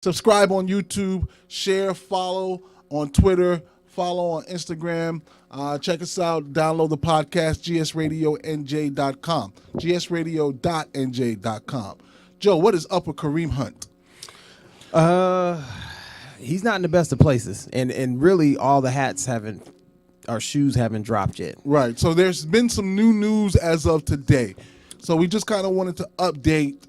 Subscribe on YouTube, share, follow on Twitter, follow on Instagram. Check us out. Download the podcast, gsradionj.com. gsradio.nj.com. Joe, what is up with Kareem Hunt? He's not in the best of places, and really all the shoes haven't dropped yet. Right. So there's been some new news as of today. So we just kind of wanted to update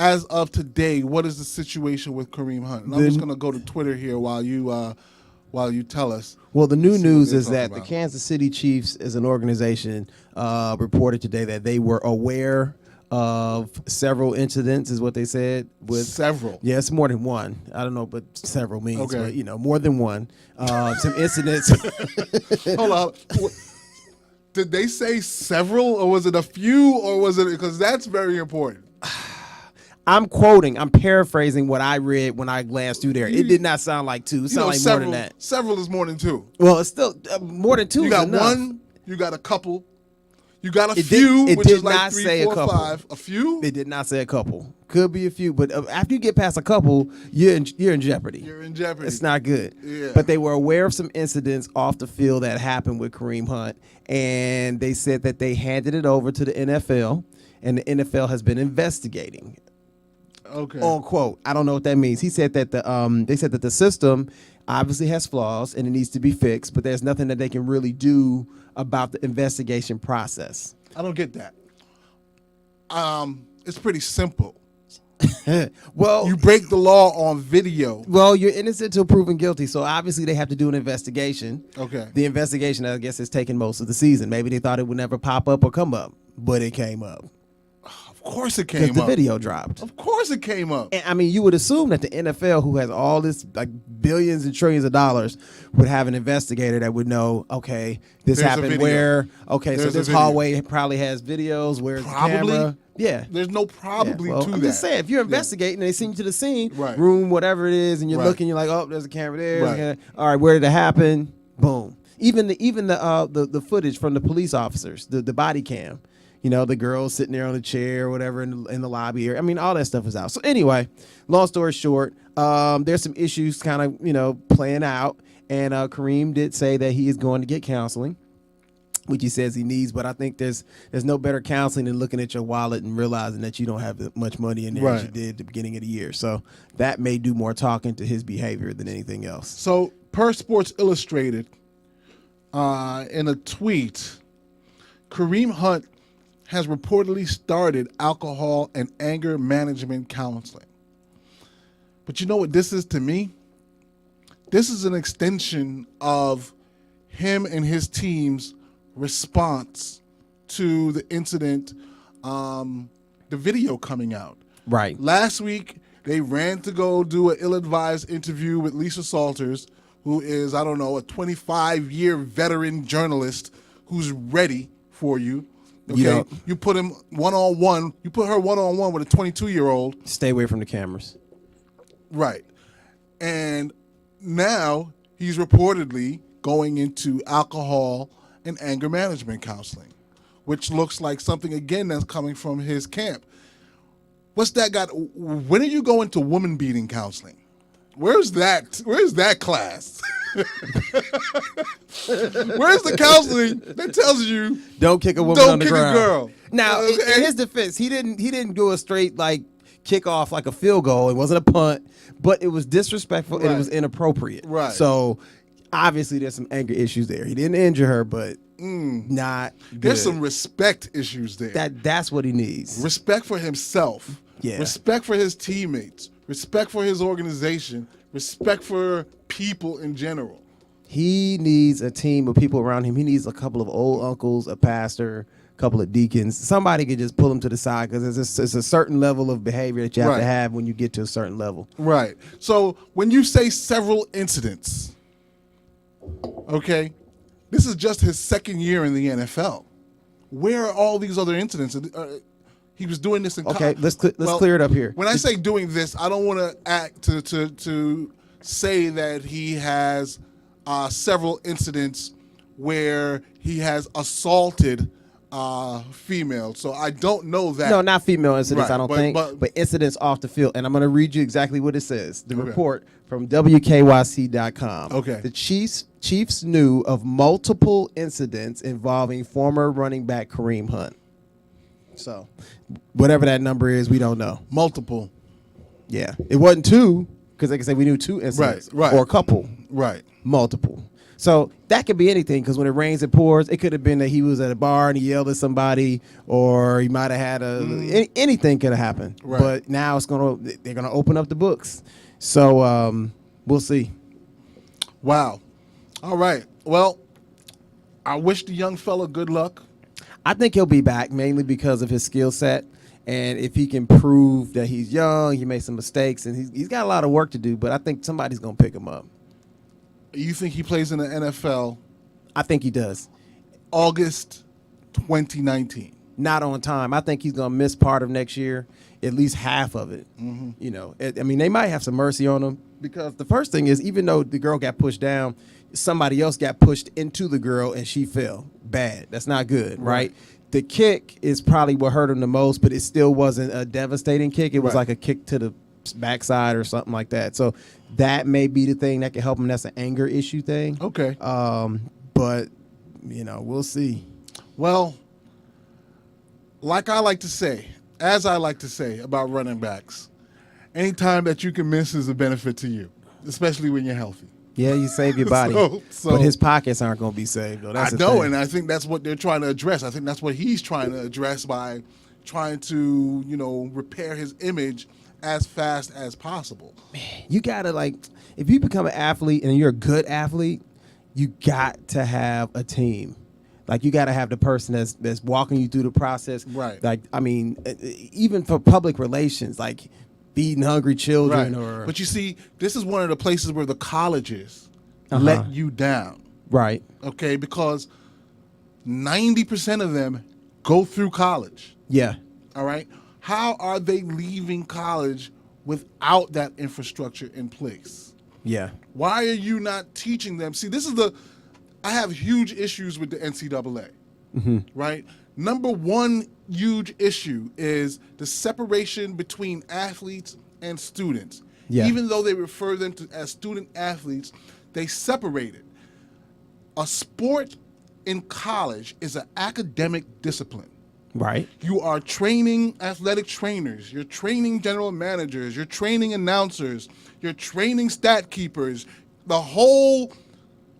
as of today, what is the situation with Kareem Hunt? And I'm just going to go to Twitter here while you tell us. Well, the new news is that the Kansas City Chiefs, as an organization, reported today that they were aware of several incidents, is what they said. With several? Yeah, it's more than one. I don't know, but several means. Okay. But, more than one. Some incidents. Hold on. Did they say several, or was it a few, or was it, because that's very important. I'm paraphrasing what I read when I glanced through there. It did not sound like two. It sounded like more than that. Several is more than two. Well, it's still more than two. You got enough. one, you got a couple, you got a few, which is like 3, 4, 5. A few? It did not say a couple. Could be a few, but after you get past a couple, you're in jeopardy. You're in jeopardy. It's not good. Yeah. But they were aware of some incidents off the field that happened with Kareem Hunt, and they said that they handed it over to the NFL, and the NFL has been investigating. Okay. On quote. I don't know what that means. He said that they said that the system obviously has flaws and it needs to be fixed, but there's nothing that they can really do about the investigation process. I don't get that. It's pretty simple. Well, you break the law on video. Well, you're innocent until proven guilty, so obviously they have to do an investigation. Okay. The investigation, I guess, has taken most of the season. Maybe they thought it would never pop up or come up, but it came up. Of course it came up. The video dropped. Of course it came up. And, I mean, you would assume that the NFL, who has all this, like, billions and trillions of dollars, would have an investigator that would know, okay, this happened where, okay, so this hallway probably has videos, where's the camera? Yeah. There's no probably to that. I'm just saying, if you're investigating and they send you to the scene, right. room, whatever it is, and you're looking, you're like, oh, there's a camera there. Right. All right, where did it happen? Boom. Even the footage from the police officers, the body cam. The girl sitting there on a chair or whatever in the lobby. I mean, all that stuff is out. So anyway, long story short, there's some issues kind of, playing out. And Kareem did say that he is going to get counseling, which he says he needs. But I think there's no better counseling than looking at your wallet and realizing that you don't have as much money in there as you did at the beginning of the year. So that may do more talking to his behavior than anything else. So per Sports Illustrated, in a tweet, Kareem Hunt has reportedly started alcohol and anger management counseling. But you know what this is to me? This is an extension of him and his team's response to the incident, the video coming out. Right. Last week, they ran to go do an ill-advised interview with Lisa Salters, who is, a 25-year veteran journalist who's ready for you. Okay, you put him one-on-one. You put her one-on-one with a 22-year-old. Stay away from the cameras. Right. And now he's reportedly going into alcohol and anger management counseling, which looks like something, again, that's coming from his camp. What's that got? When are you going to woman-beating counseling? Where's that? Where's that class? Where's the counseling that tells you don't kick a woman on the ground? Don't kick a girl. Now, in his defense, he didn't do a straight kick off like a field goal. It wasn't a punt, but it was disrespectful and it was inappropriate. Right. So obviously there's some anger issues there. He didn't injure her, but not good. There's some respect issues there. That's what he needs. Respect for himself. Yeah. Respect for his teammates. Respect for his organization. Respect for people in general. He needs a team of people around him. He needs a couple of old uncles, a pastor, a couple of deacons. Somebody could just pull him to the side because it's a certain level of behavior that you have to have when you get to a certain level. Right. So when you say several incidents, okay, this is just his second year in the NFL. Where are all these other incidents? He was doing this in let's clear it up here. When I say doing this, I don't want to act to say that he has several incidents where he has assaulted female. So I don't know that. No, not female incidents, Right, I don't but- think, but- but incidents off the field. And I'm going to read you exactly what it says. The report from WKYC.com. Okay. The Chiefs knew of multiple incidents involving former running back Kareem Hunt. So whatever that number is, we don't know. Multiple. Yeah. It wasn't two, because like I said, we knew two incidents. Right. Or a couple. Right. Multiple. So that could be anything, because when it rains, it pours. It could have been that he was at a bar and he yelled at somebody, or he might have had anything could have happened. Right. But now they're gonna open up the books. So we'll see. Wow. All right. Well, I wish the young fella good luck. I think he'll be back mainly because of his skill set, and if he can prove that he's young, he made some mistakes, and he's got a lot of work to do. But I think somebody's gonna pick him up. You think he plays in the NFL I think he does. August 2019? Not on time. I think he's going to miss part of next year, at least half of it. Mm-hmm. You know, I mean, they might have some mercy on him, because the first thing is, even though the girl got pushed down, somebody else got pushed into the girl and she fell. Bad. That's not good, right? The kick is probably what hurt him the most, but it still wasn't a devastating kick. It was like a kick to the backside or something like that. So that may be the thing that can help him. That's an anger issue thing. Okay. But, you know, we'll see. Well, like I like to say, as I like to say about running backs, any time that you can miss is a benefit to you, especially when you're healthy. Yeah, you save your body. So- but his pockets aren't going to be saved, though. That's I the know, thing. and I think that's what they're trying to address. I think that's what he's trying to address by trying to, repair his image as fast as possible. You got to, like, if you become an athlete and you're a good athlete, you got to have a team. Like, you got to have the person that's walking you through the process. Right. Like, I mean, even for public relations, like feeding hungry children or. But you see, this is one of the places where the colleges let you down. Right. Okay, because 90% of them go through college. Yeah. All right. How are they leaving college without that infrastructure in place? Yeah. Why are you not teaching them? See, I have huge issues with the NCAA, right? Number one huge issue is the separation between athletes and students. Yeah. Even though they refer them to as student athletes, they separate it. A sport in college is an academic discipline. Right. You are training athletic trainers. You're training general managers. You're training announcers. You're training stat keepers. The whole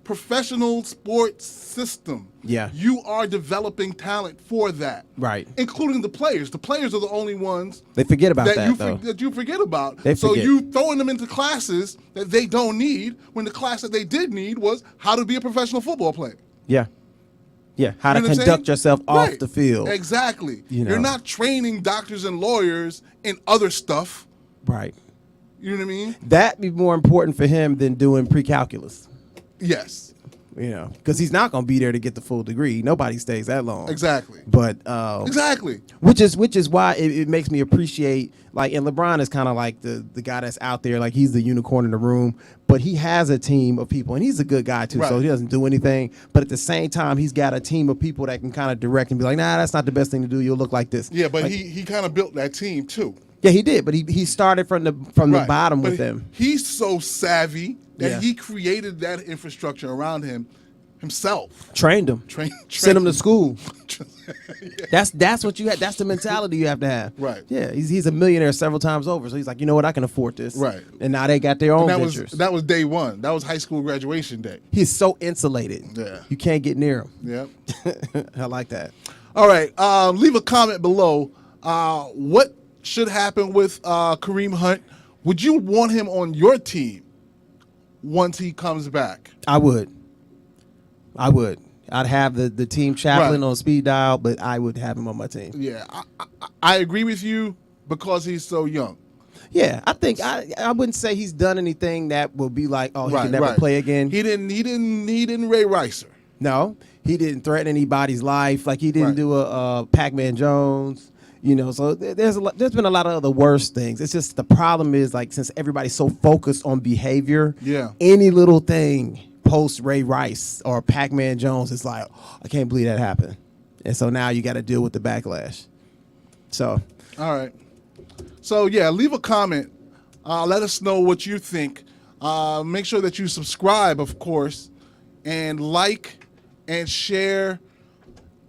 professional sports system. Yeah. You are developing talent for that. Right. Including the players. The players are the only ones They forget about that, that you forget about. They so forget. you throwing them into classes that they don't need when the class that they did need was how to be a professional football player. Yeah. Yeah. How You to know what I'm conduct saying? yourself off Right. the field. Exactly. You know. You're not training doctors and lawyers in other stuff. Right. You know what I mean? That'd be more important for him than doing pre-calculus. Yes. You know, because he's not going to be there to get the full degree. Nobody stays that long. Exactly. But Exactly. which is why it makes me appreciate, like, and LeBron is kind of like the guy that's out there, like he's the unicorn in the room, but he has a team of people, and he's a good guy too, so Right. he doesn't do anything. But at the same time, he's got a team of people that can kind of direct and be like, nah, that's not the best thing to do. You'll look like this. Yeah, but Like, he kind of built that team too. yeah, he did, but he started from the Right. bottom But with them. He's so savvy that Yeah. he created that infrastructure around himself. Trained him. Sent him to school. That's what you had. That's the mentality you have to have. Right. Yeah. He's a millionaire several times over. So he's like, you know what? I can afford this. Right. And now they got their own that ventures. that was day one. That was high school graduation day. He's so insulated. Yeah. You can't get near him. Yeah. I like that. All right. Leave a comment below. What should happen with Kareem Hunt? Would you want him on your team once he comes back? I would. I'd have the team chaplain Right. on speed dial, but I would have him on my team. Yeah, I agree with you because he's so young. Yeah, I think I wouldn't say he's done anything that will be like, oh, he can never play again. He didn't Ray Ricer. No, he didn't threaten anybody's life. Like he didn't Right. do a Pac-Man Jones. You know, so there's been a lot of other worse things. It's just the problem is, like, since everybody's so focused on behavior, Yeah. any little thing post Ray Rice or Pac-Man Jones, it's like, oh, I can't believe that happened. And so now you got to deal with the backlash. So. All right. So, yeah, leave a comment. Let us know what you think. Make sure that you subscribe, of course, and like and share.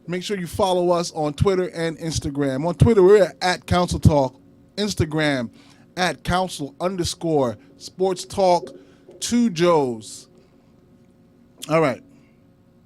Make sure you follow us on Twitter and Instagram. On Twitter, we're at Council Talk. Instagram, at Council_Sports Talk 2 Joes. All right.